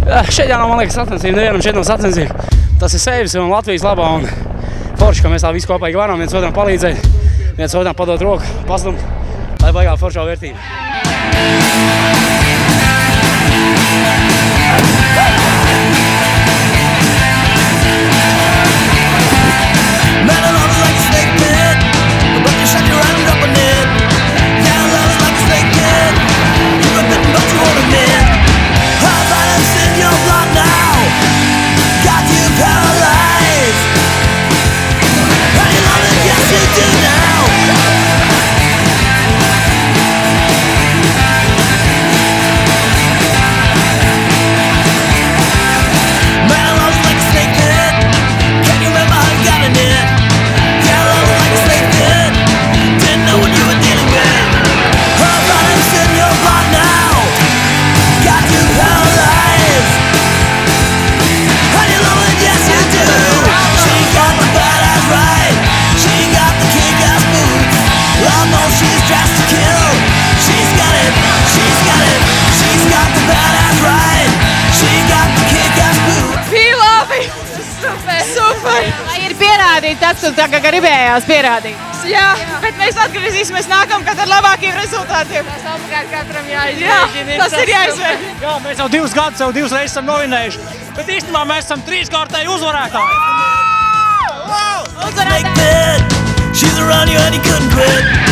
Šeit jau nav, man liekas, sacensība. Nevienam šeit nav sacensība. Tas ir sevis un Latvijas labā. Un forši, ka mēs tā visi kopīgi varam viens otram palīdzēt, viens otram padot roku, paslumt, lai baigā foršā vērtība. Vai ir pierādīt tas, ko tagad gribējās pierādīt? Jā, bet mēs atgriezīsimies nākamgad ar labākiem rezultātiem. Tas obligāti katram jāizmēģina. Tas ir jāizmēģina. Jā, mēs jau 2 gadus, jau 2 reizes esam novinējuši, bet īstenībā mēs esam 3-kārtēji uzvarētāji. Uzvarētāji! She's around you and you couldn't quit.